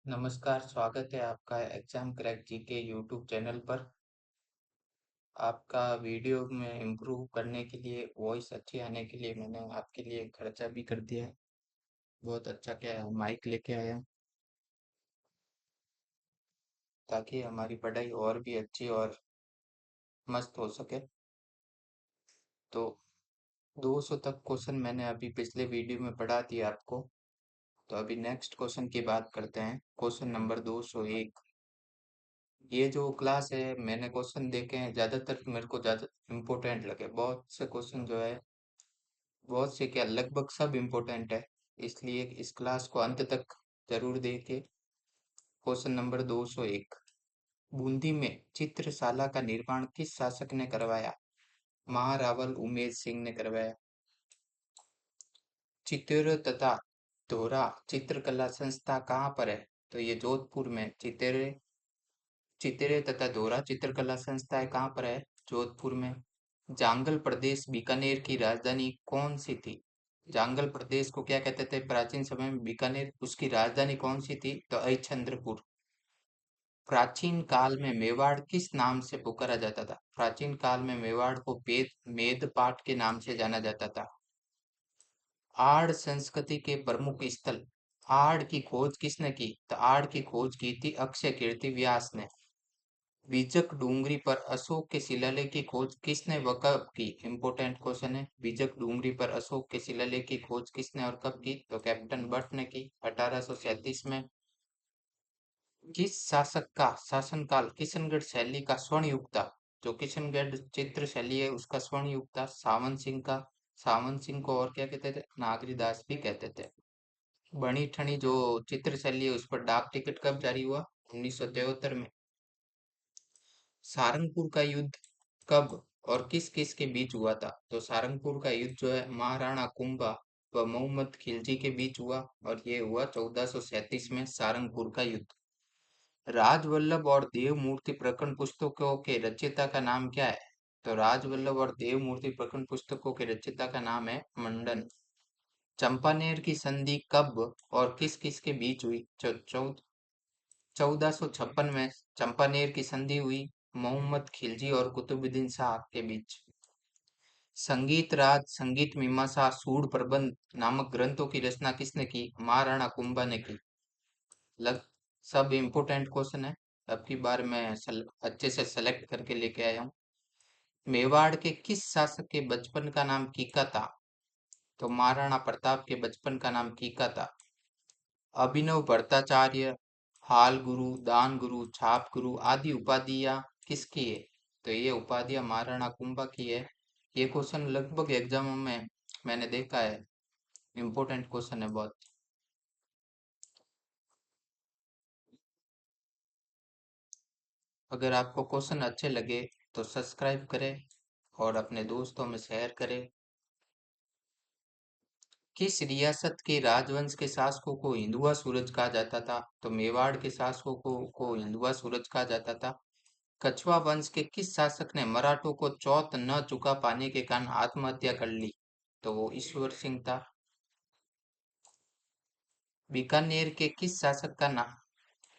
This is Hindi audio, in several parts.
नमस्कार, स्वागत है आपका एग्जाम क्रैक जी के यूट्यूब चैनल पर। आपका वीडियो में इम्प्रूव करने के लिए वॉइस अच्छी आने के लिए मैंने आपके लिए खर्चा भी कर दिया है। बहुत अच्छा क्या है माइक लेके आया हूं, ताकि हमारी पढ़ाई और भी अच्छी और मस्त हो सके। तो 200 तक क्वेश्चन मैंने अभी पिछले वीडियो में पढ़ा दिया आपको। तो अभी नेक्स्ट क्वेश्चन की बात करते हैं। Question number 201। ये जो क्लास है मैंने क्वेश्चन देखे हैं, ज़्यादातर मेरे को ज़्यादा इम्पोर्टेंट लगे। बहुत से क्वेश्चन जो है, बहुत से क्या लगभग सब इम्पोर्टेंट है, इसलिए इस क्लास को अंत तक जरूर देखिए। Question number 201। बूंदी में चित्रशाला का निर्माण किस शासक ने करवाया? महारावल उमेश सिंह ने करवाया। चित्तौड़ तथा धोरा चित्रकला संस्था कहाँ पर है? तो ये जोधपुर में चित्रे तथा धोरा चित्रकला संस्थाएं कहाँ पर है? जोधपुर में। जांगल प्रदेश बीकानेर की राजधानी कौन सी थी? जांगल प्रदेश को क्या कहते थे प्राचीन समय में? बीकानेर। उसकी राजधानी कौन सी थी? तो हरिश्चंद्रपुर। प्राचीन काल में मेवाड़ किस नाम से पुकारा जाता था? प्राचीन काल में मेवाड़ को मेदपाट के नाम से जाना जाता था। आड़ संस्कृति के प्रमुख स्थल। आड़ की खोज किसने की? तो आड़ की खोज की थी अक्षय कीर्ति व्यास ने। बीजक डूंगरी पर अशोक के शिलालेख की खोज किसने व कब की? इंपोर्टेंट क्वेश्चन है। बीजक डूंगरी पर अशोक के शिलालेख की खोज किसने और कब की? तो कैप्टन बट ने की 1837 में। किस शासक का शासनकाल किशनगढ़ शैली का स्वर्ण युग था? जो किशनगढ़ चित्र शैली है उसका स्वर्ण युग था सावन सिंह का। सावन सिंह को और क्या कहते थे? नागरीदास भी कहते थे। बणी ठनी जो चित्र शैली है उस पर डाक टिकट कब जारी हुआ? 1973 में। सारंगपुर का युद्ध कब और किस किस के बीच हुआ था? तो सारंगपुर का युद्ध जो है महाराणा कुंभा व मोहम्मद खिलजी के बीच हुआ, और ये हुआ 1437 में सारंगपुर का युद्ध। राजवल्लभ और देवमूर्ति प्रकरण पुस्तकों के रचयिता का नाम क्या है? तो राजवल्लभ और देवमूर्ति प्रकरण पुस्तकों के रचयिता का नाम है मंडन। चंपानेर की संधि कब और किस किस के बीच हुई? 1456 में चंपानेर की संधि हुई मोहम्मद खिलजी और कुतुबुद्दीन शाह के बीच। संगीत राज संगीत मीमांसा सूड प्रबंध नामक ग्रंथों की रचना किसने की? महाराणा कुंभा ने की। लग सब इम्पोर्टेंट क्वेश्चन है। अब की बार मैं अच्छे से सेलेक्ट करके लेके आया हूँ। मेवाड़ के किस शासक के बचपन का नाम कीका था? तो महाराणा प्रताप के बचपन का नाम कीका था। अभिनव भट्टाचार्य, हाल गुरु, दान गुरु, छाप गुरु आदि उपाधियां किसकी है? तो ये उपाधियां महाराणा कुंभा की है। ये क्वेश्चन लगभग एग्जामों में मैंने देखा है, इम्पोर्टेंट क्वेश्चन है बहुत। अगर आपको क्वेश्चन अच्छे लगे तो सब्सक्राइब करें और अपने दोस्तों में शेयर करें। किस रियासत के राजवंश के शासकों को हिंदुआ सूरज कहा जाता था? तो मेवाड़ के शासकों को हिंदुआ सूरज कहा जाता था। कछवा वंश के किस शासक ने मराठों को चौथ न चुका पाने के कारण आत्महत्या कर ली? तो वो ईश्वर सिंह था। बीकानेर के किस शासक का नाम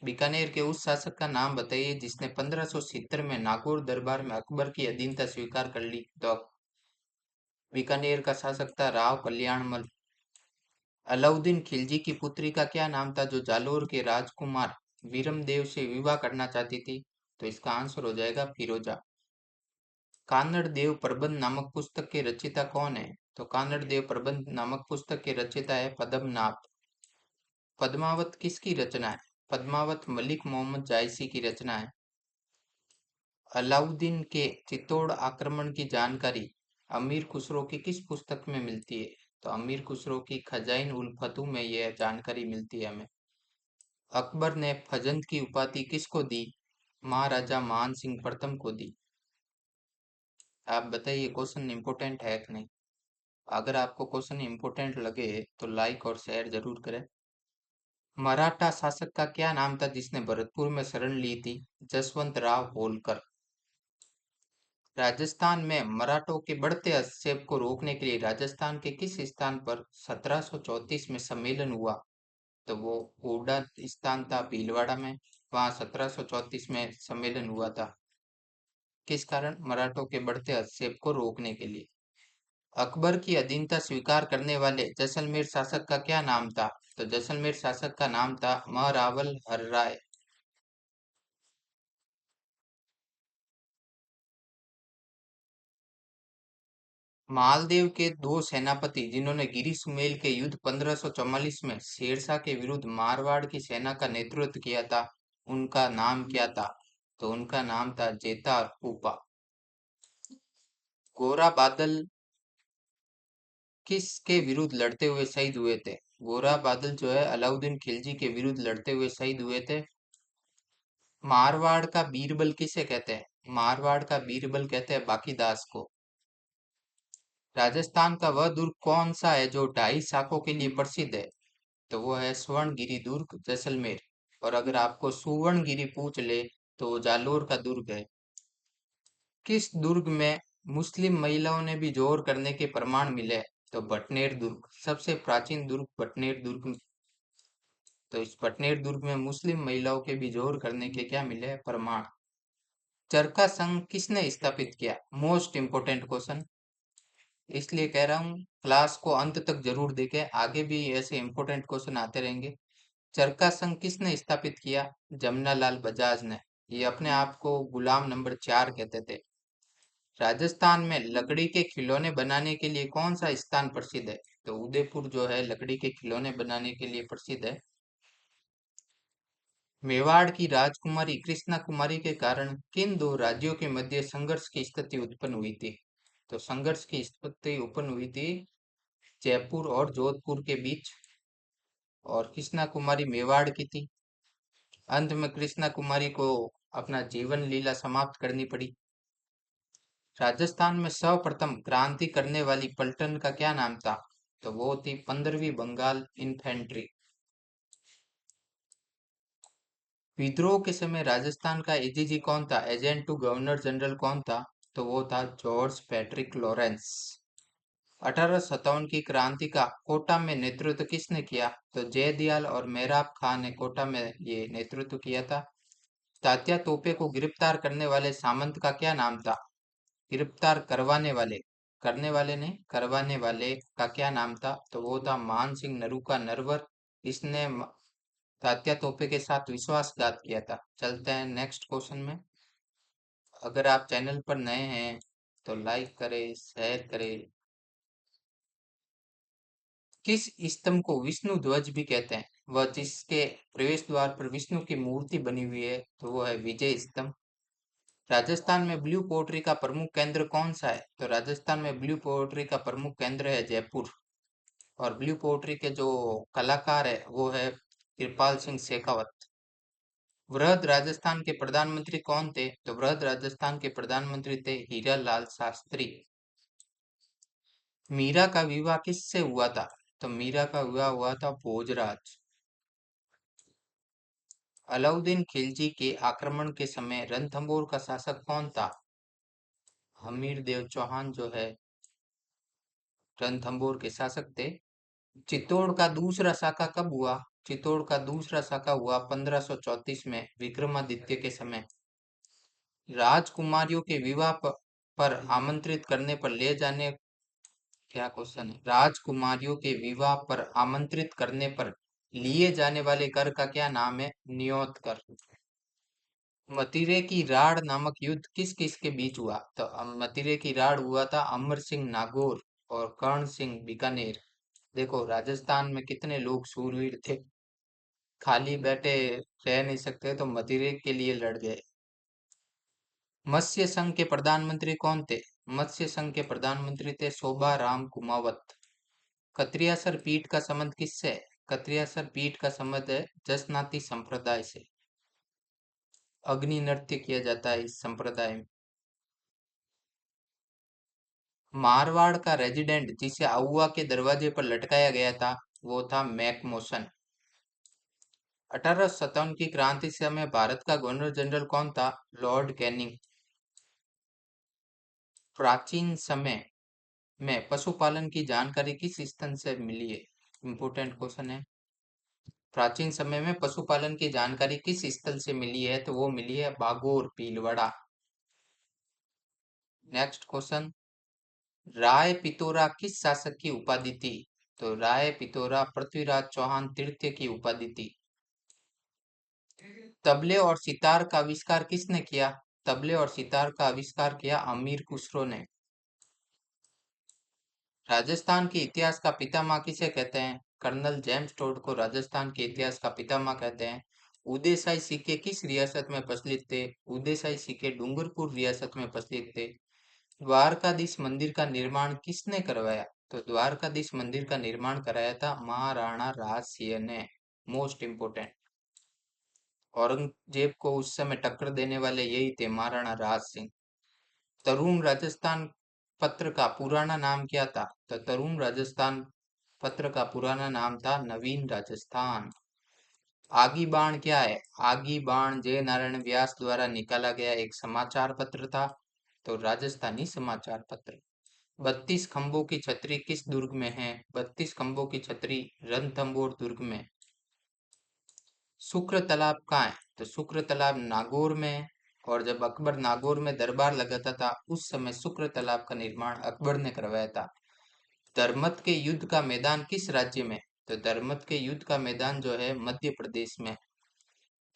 बीकानेर के उस शासक का नाम बताइए जिसने 1570 में नागौर दरबार में अकबर की अधीनता स्वीकार कर ली? तो बीकानेर का शासक था राव कल्याणमल। अलाउद्दीन खिलजी की पुत्री का क्या नाम था जो जालोर के राजकुमार वीरमदेव से विवाह करना चाहती थी? तो इसका आंसर हो जाएगा फिरोजा। कानड़ देव प्रबंध नामक पुस्तक के रचयिता कौन है? तो कानड़ देव प्रबंध नामक पुस्तक के रचयिता है पद्मनाभ। पद्मावत किसकी रचना है? पद्मावत मलिक मोहम्मद जायसी की रचना है। अलाउद्दीन के चित्तौड़ आक्रमण की जानकारी अमीर खुसरो की किस पुस्तक में मिलती है? तो अमीर खुसरो की खजाइन उल फतूह में यह जानकारी मिलती है हमें। अकबर ने फजंद की उपाधि किसको दी? महाराजा मान सिंह प्रथम को दी। आप बताइए क्वेश्चन इंपोर्टेंट है कि नहीं? अगर आपको क्वेश्चन इंपोर्टेंट लगे तो लाइक और शेयर जरूर करें। मराठा शासक का क्या नाम था जिसने भरतपुर में शरण ली थी? जसवंत राव होलकर। राजस्थान में मराठों के बढ़ते हस्तक्षेप को रोकने के लिए राजस्थान के किस स्थान पर 1734 में सम्मेलन हुआ? तो वो ओडा स्थान था भीलवाड़ा में। वहां 1734 में सम्मेलन हुआ था। किस कारण? मराठों के बढ़ते हस्तक्षेप को रोकने के लिए। अकबर की अधीनता स्वीकार करने वाले जैसलमेर शासक का क्या नाम था? तो जैसलमेर शासक का नाम था महारावल हर्राय। मालदेव के दो सेनापति जिन्होंने गिरी सुमेल के युद्ध 1544 में शेरशाह के विरुद्ध मारवाड़ की सेना का नेतृत्व किया था, उनका नाम क्या था? तो उनका नाम था जेता और पूपा। गोरा बादल किसके विरुद्ध लड़ते हुए शहीद हुए थे? गोरा बादल जो है अलाउद्दीन खिलजी के विरुद्ध लड़ते हुए शहीद हुए थे। मारवाड़ का बीरबल किसे कहते हैं? मारवाड़ का बीरबल कहते हैं बाकीदास को। राजस्थान का वह दुर्ग कौन सा है जो 2.5 शाखों के लिए प्रसिद्ध है? तो वो है स्वर्णगिरी दुर्ग जैसलमेर। और अगर आपको सुवर्णगिरी पूछ ले तो वो जालोर का दुर्ग है। किस दुर्ग में मुस्लिम महिलाओं ने भी जोर करने के प्रमाण मिले? तो भटनेर दुर्ग, सबसे प्राचीन दुर्ग भटनेर दुर्ग। तो इस भटनेर दुर्ग में मुस्लिम महिलाओं के भी जोर करने के क्या मिले? प्रमाण। चरखा संघ किसने स्थापित किया? मोस्ट इंपोर्टेंट क्वेश्चन, इसलिए कह रहा हूँ क्लास को अंत तक जरूर देखें, आगे भी ऐसे इंपॉर्टेंट क्वेश्चन आते रहेंगे। चरखा संघ किसने स्थापित किया? जमनालाल बजाज ने। ये अपने आप को गुलाम नंबर 4 कहते थे। राजस्थान में लकड़ी के खिलौने बनाने के लिए कौन सा स्थान प्रसिद्ध है? तो उदयपुर जो है लकड़ी के खिलौने बनाने के लिए प्रसिद्ध है। मेवाड़ की राजकुमारी कृष्णा कुमारी के कारण किन दो राज्यों के मध्य संघर्ष की स्थिति उत्पन्न हुई थी? तो संघर्ष की स्थिति उत्पन्न हुई थी जयपुर और जोधपुर के बीच। और कृष्णा कुमारी मेवाड़ की थी। अंत में कृष्णा कुमारी को अपना जीवन लीला समाप्त करनी पड़ी। राजस्थान में सर्वप्रथम क्रांति करने वाली पलटन का क्या नाम था? तो वो थी 15वीं बंगाल इन्फेंट्री। विद्रोह के समय राजस्थान का एजीजी कौन था? एजेंट टू गवर्नर जनरल कौन था? तो वो था जॉर्ज पैट्रिक लॉरेंस। 1857 की क्रांति का कोटा में नेतृत्व किसने किया? तो जयदयाल और मेहराब खां ने कोटा में ये नेतृत्व किया था। तात्या तोपे को गिरफ्तार करने वाले सामंत का क्या नाम था? गिरफ्तार करवाने वाले, करने वाले नहीं, करवाने वाले का क्या नाम था? तो वो था मान सिंह नरूका नरवर। इसने तात्या तोपे के साथ विश्वासघात किया था। चलते हैं नेक्स्ट क्वेश्चन में। अगर आप चैनल पर नए हैं तो लाइक करें, शेयर करें। किस स्तंभ को विष्णु ध्वज भी कहते हैं? वह जिसके प्रवेश द्वार पर विष्णु की मूर्ति बनी हुई है, तो वो है विजय स्तंभ। राजस्थान में ब्लू पोट्री का प्रमुख केंद्र कौन सा है? तो राजस्थान में ब्लू पोट्री का प्रमुख केंद्र है जयपुर। और ब्लू पोट्री के जो कलाकार है वो है कृपाल सिंह शेखावत। वृहद राजस्थान के प्रधानमंत्री कौन थे? तो वृहद राजस्थान के प्रधानमंत्री थे हीरा लाल शास्त्री। मीरा का विवाह किससे हुआ था? तो मीरा का विवाह हुआ था भोजराज। अलाउद्दीन खिलजी के आक्रमण के समय रणथंभौर का शासक कौन था? हमीर देव चौहान जो है रणथंभौर के शासक थे। चित्तौड़ का दूसरा शाखा कब हुआ? चित्तौड़ का दूसरा शाखा हुआ 1534 में विक्रमादित्य के समय। राजकुमारियों के विवाह पर आमंत्रित करने पर ले जाने, क्या क्वेश्चन है? राजकुमारियों के विवाह पर आमंत्रित करने पर लिए जाने वाले कर का क्या नाम है? नियत कर। मतिरे की राड़ नामक युद्ध किस किस के बीच हुआ? तो मतिरे की राड़ हुआ था अमर सिंह नागौर और कर्ण सिंह बीकानेर। देखो राजस्थान में कितने लोग शूरवीर थे, खाली बैठे रह नहीं सकते तो मदिरे के लिए लड़ गए। मत्स्य संघ के प्रधानमंत्री कौन थे? मत्स्य संघ के प्रधानमंत्री थे शोभा राम कुमावत। कत्रियासर पीठ का संबंध किससे है? कत्रियासर पीठ का संबंध है जसनाती संप्रदाय से। अग्नि नृत्य किया जाता है इस संप्रदाय में। मारवाड़ का रेजिडेंट जिसे आउवा के दरवाजे पर लटकाया गया था वो था मैकमोसन। 1857 की क्रांति से समय भारत का गवर्नर जनरल कौन था? Lord Canning. प्राचीन समय में पशुपालन की जानकारी किस स्तंभ से मिली है? इंपोर्टेंट क्वेश्चन है। प्राचीन समय में पशुपालन की जानकारी किस स्थल से मिली है? तो वो मिली है बागोर भीलवाड़ा। नेक्स्ट क्वेश्चन, राय पितोरा किस शासक की उपाधि थी? तो राय पितोरा पृथ्वीराज चौहान तृतीय की उपाधि थी। तबले और सितार का आविष्कार किसने किया? तबले और सितार का आविष्कार किया अमीर खुसरो ने। राजस्थान के इतिहास का पितामह किसे कहते हैं? कर्नल जेम्स टोड को राजस्थान के इतिहास का पितामह कहते हैं। उदय शाही सिक्के किस रियासत में प्रचलित थे? उदय शाही सिक्के डूंगरपुर रियासत में प्रचलित थे। द्वारकाधीश मंदिर का निर्माण किसने करवाया? तो द्वारकाधीश मंदिर का निर्माण कराया था महाराणा राज सिंह ने। मोस्ट इंपोर्टेंट, औरंगजेब को उस समय टक्कर देने वाले यही थे, महाराणा राज सिंह। तरूण राजस्थान पत्र का पुराना नाम क्या था? तो तरूण राजस्थान पत्र का पुराना नाम था नवीन राजस्थान। आगी बाण क्या है? आगी बाण जय नारायण व्यास द्वारा निकाला गया एक समाचार पत्र था, तो राजस्थानी समाचार पत्र। 32 खंभों की छतरी किस दुर्ग में है? 32 खंभों की छतरी रणथंभौर दुर्ग में। शुक्र तालाब कहाँ है? तो शुक्र तालाब नागौर में है। और जब अकबर नागौर में दरबार लगाता था उस समय शुक्र तालाब का निर्माण अकबर ने करवाया था। धर्मत के युद्ध का मैदान किस राज्य में? तो धर्मत के युद्ध का मैदान जो है मध्य प्रदेश में।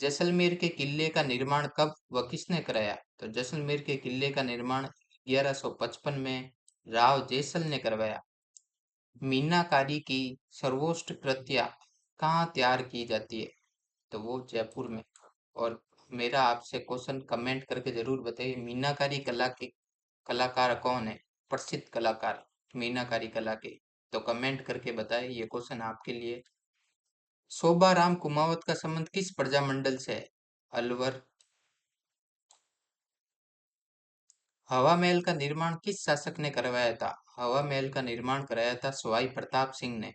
जैसलमेर के किले का निर्माण कब व किसने कराया? तो जैसलमेर के किले का निर्माण 1155 में राव जैसल ने करवाया। मीनाकारी की सर्वोत्कृष्ट कृतियां कहाँ तैयार की जाती है? तो वो जयपुर में। और मेरा आपसे क्वेश्चन कमेंट करके जरूर बताइए, मीनाकारी कला के कलाकार कौन है? प्रसिद्ध कलाकार मीनाकारी कला के। तो कमेंट करके बताएं, ये क्वेश्चन आपके लिए। शोभाराम कुमावत का संबंध किस प्रजामंडल से है? अलवर। हवा महल का निर्माण किस शासक ने करवाया था? हवा महल का निर्माण कराया था सवाई प्रताप सिंह ने।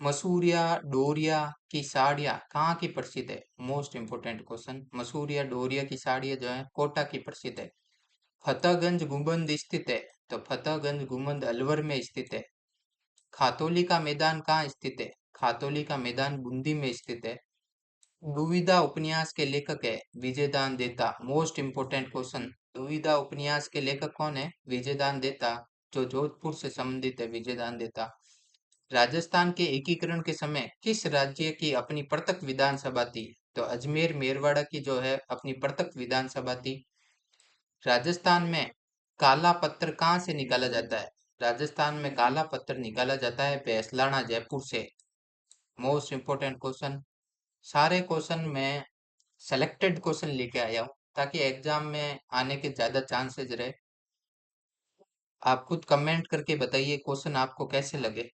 मसूरिया डोरिया की साड़ियाँ कहाँ की प्रसिद्ध है? Most important question. मसूरिया डोरिया की साड़ियाँ जो है कोटा की प्रसिद्ध है। फतेहगंज गुंबद स्थित है? तो फतेहगंज गुंबद अलवर में स्थित है। खातौली का मैदान कहाँ स्थित है? खातौली का मैदान बूंदी में स्थित है। दुविधा उपन्यास के लेखक है विजयदान देता। Most important question. दुविधा उपन्यास के लेखक कौन है? विजयदान देता, जो जोधपुर से संबंधित है। विजयदान देता। राजस्थान के एकीकरण के समय किस राज्य की अपनी पृथक विधानसभा थी? तो अजमेर मेरवाड़ा की जो है अपनी पृथक विधानसभा थी। राजस्थान में काला पत्थर कहाँ से निकाला जाता है? राजस्थान में काला पत्थर निकाला जाता है भैसलाना जयपुर से। Most important question. सारे क्वेश्चन में सेलेक्टेड क्वेश्चन लेके आया हूँ ताकि एग्जाम में आने के ज्यादा चांसेस रहे। आप खुद कमेंट करके बताइए क्वेश्चन आपको कैसे लगे।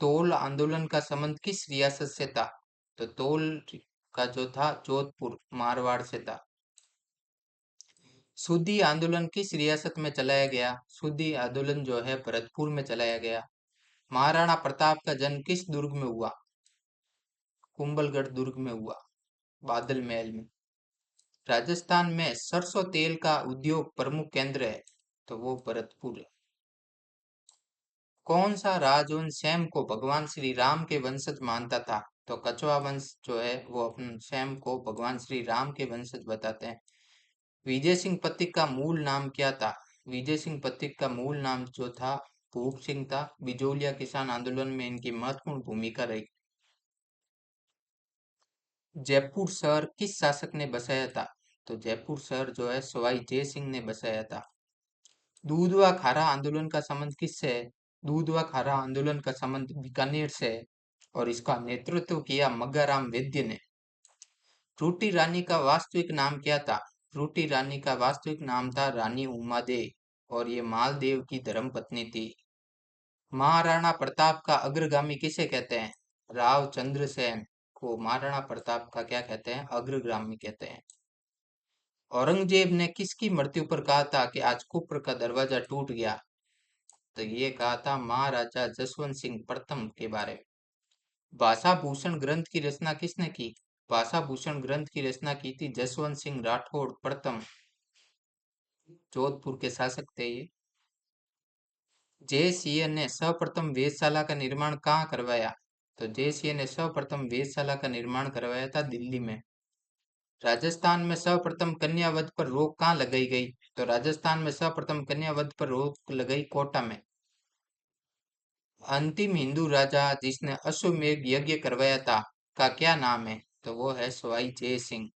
तोल आंदोलन का संबंध किस रियासत से था? तो तोल का जो था जोधपुर मारवाड़ से था। सूदी आंदोलन किस रियासत में चलाया गया? सूदी आंदोलन जो है भरतपुर में चलाया गया। महाराणा प्रताप का जन्म किस दुर्ग में हुआ? कुंभलगढ़ दुर्ग में हुआ, बादल महल में। राजस्थान में सरसों तेल का उद्योग प्रमुख केंद्र है, तो वो भरतपुर है। कौन सा राजवंश सैम को भगवान श्री राम के वंशज मानता था? तो कछवा वंश जो है वो अपन सैम को भगवान श्री राम के वंशज बताते हैं। विजय सिंह पथिक का मूल नाम क्या था? विजय सिंह पथिक का मूल नाम जो था भूप सिंह था। बिजोलिया किसान आंदोलन में इनकी महत्वपूर्ण भूमिका रही। जयपुर शहर किस शासक ने बसाया था? तो जयपुर शहर जो है सवाई जय सिंह ने बसाया था। दूध व खारा आंदोलन का संबंध किससे है? दूध व खारा आंदोलन का संबंध बीकानेर से है और इसका नेतृत्व किया मग्गाराम वैद्य ने। रूटी रानी का वास्तविक नाम क्या था? रूटी रानी का वास्तविक नाम था रानी उमादे और ये मालदेव की धर्मपत्नी थी। महाराणा प्रताप का अग्रगामी किसे कहते हैं? राव चंद्रसेन को महाराणा प्रताप का क्या कहते हैं? अग्रगामी कहते हैं। औरंगजेब ने किसकी मृत्यु पर कहा था कि आज कुप्र का दरवाजा टूट गया? तो ये कहा था महाराजा जसवंत सिंह प्रथम के बारे में। भाषा भूषण ग्रंथ की रचना किसने की? भाषा भूषण ग्रंथ की रचना की थी जसवंत सिंह राठौड़ प्रथम, जोधपुर के शासक थे ये। जय सिंह ने सर्वप्रथम वेधशाला का निर्माण कहाँ करवाया? तो जेसीए ने सर्वप्रथम वेधशाला का निर्माण करवाया था दिल्ली में। राजस्थान में सर्वप्रथम कन्या वध पर रोक कहाँ लगाई गई? तो राजस्थान में सर्वप्रथम कन्या वध पर रोक लगाई कोटा में। अंतिम हिंदू राजा जिसने अश्वमेध यज्ञ करवाया था का क्या नाम है? तो वो है सवाई जय सिंह।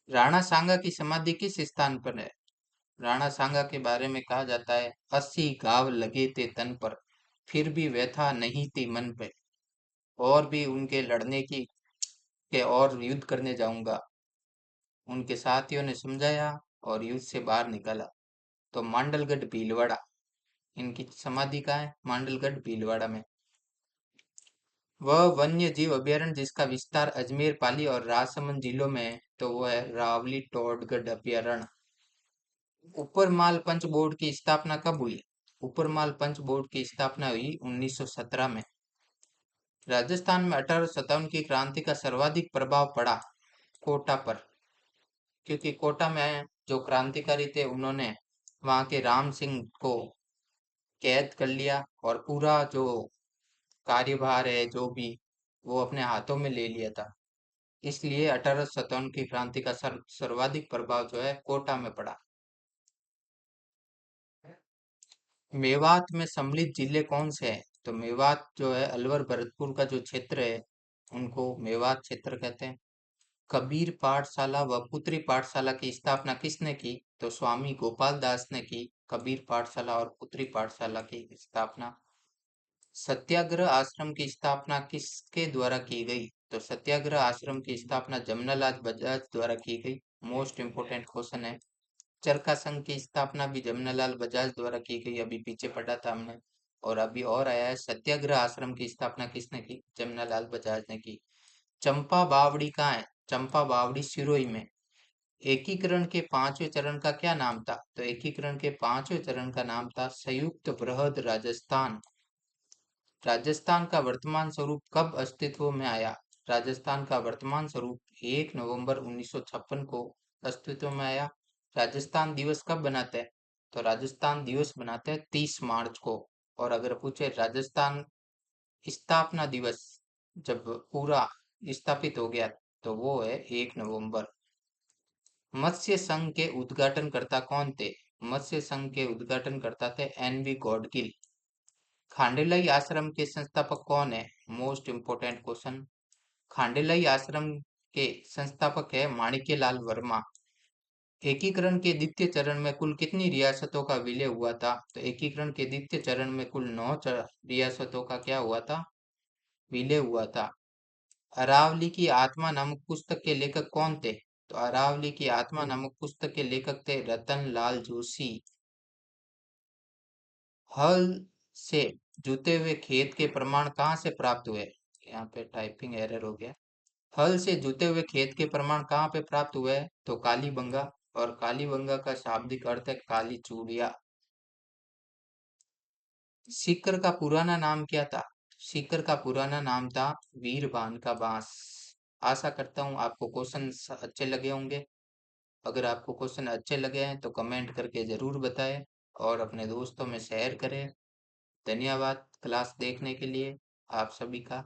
राणा सांगा की समाधि किस स्थान पर है? राणा सांगा के बारे में कहा जाता है, 80 घाव लगे थे तन पर, फिर भी व्यथा नहीं थी मन पे। और भी उनके लड़ने की के और युद्ध करने जाऊंगा। उनके साथियों ने समझाया और युद्ध से बाहर निकाला। तो मांडलगढ़ भीलवाड़ा, इनकी समाधि कहाँ है? मांडलगढ़ भीलवाड़ा में। वह वन्य जीव अभयारण्य जिसका विस्तार अजमेर, पाली और राजसमंद जिलों में है, तो वो है रावली टोडगढ़ अभयारण्य। ऊपरमाल पंच बोर्ड की स्थापना कब हुई? ऊपरमाल पंच बोर्ड की स्थापना हुई 1917 में। राजस्थान में 1857 की क्रांति का सर्वाधिक प्रभाव पड़ा कोटा पर, क्योंकि कोटा में जो क्रांतिकारी थे उन्होंने वहां के राम सिंह को कैद कर लिया और पूरा जो कार्यभार है जो भी वो अपने हाथों में ले लिया था। इसलिए 1857 की क्रांति का सर्वाधिक प्रभाव जो है कोटा में पड़ा। मेवात में सम्मिलित जिले कौन से हैं? तो मेवात जो है अलवर भरतपुर का जो क्षेत्र है उनको मेवात क्षेत्र कहते हैं। कबीर पाठशाला व पुत्री पाठशाला की स्थापना किसने की? तो स्वामी गोपाल दास ने की कबीर पाठशाला और पुत्री पाठशाला की स्थापना। सत्याग्रह आश्रम की स्थापना किसके द्वारा की गई? तो सत्याग्रह आश्रम की स्थापना जमनालाल बजाज द्वारा की गई। मोस्ट इंपोर्टेंट क्वेश्चन है। चरखा संघ की स्थापना भी जमनालाल बजाज द्वारा की गई, अभी पीछे पढ़ा था हमने। और अभी और आया है, सत्याग्रह आश्रम की स्थापना किसने की? जमनालाल बजाज ने की। चंपा बावड़ी कहाँ है? चंपा बावड़ी सिरोही में। एकीकरण के पांचवें चरण का क्या नाम था? तो एकीकरण के पांचवें चरण का नाम था संयुक्त बृहद राजस्थान। राजस्थान का वर्तमान स्वरूप कब अस्तित्व में आया? राजस्थान का वर्तमान स्वरूप 1 नवंबर 1956 को अस्तित्व में आया। राजस्थान दिवस कब बनाते हैं? तो राजस्थान दिवस बनाते हैं 30 मार्च को। और अगर पूछे राजस्थान स्थापना दिवस जब पूरा स्थापित हो गया तो वो है 1 नवंबर। मत्स्य संघ के उद्घाटनकर्ता कौन थे? मत्स्य संघ के उद्घाटनकर्ता थे एन बी गॉडगिल। खांडेलाई आश्रम के संस्थापक कौन है? Most important question. खांडेलाई आश्रम के संस्थापक है माणिक्यलाल वर्मा। एकीकरण के द्वितीय चरण में कुल कितनी रियासतों का विलय हुआ था? तो एकीकरण के द्वितीय चरण में कुल 9 रियासतों का क्या हुआ था? विलय हुआ था। अरावली की आत्मा नामक पुस्तक के लेखक कौन थे? तो अरावली की आत्मा नामक पुस्तक के लेखक थे रतन लाल जोशी। हल से जुते हुए खेत के प्रमाण कहाँ से प्राप्त हुए? यहाँ पे टाइपिंग एरर हो गया। हल से जुते हुए खेत के प्रमाण कहाँ पे प्राप्त हुए? तो कालीबंगा। और कालीबंगा का शाब्दिक अर्थ है काली चूड़िया। सीकर का पुराना नाम क्या था? सीकर का पुराना नाम था वीरभान का बांस। आशा करता हूँ आपको क्वेश्चन अच्छे लगे होंगे। अगर आपको क्वेश्चन अच्छे लगे हैं तो कमेंट करके जरूर बताएं और अपने दोस्तों में शेयर करें। धन्यवाद क्लास देखने के लिए आप सभी का।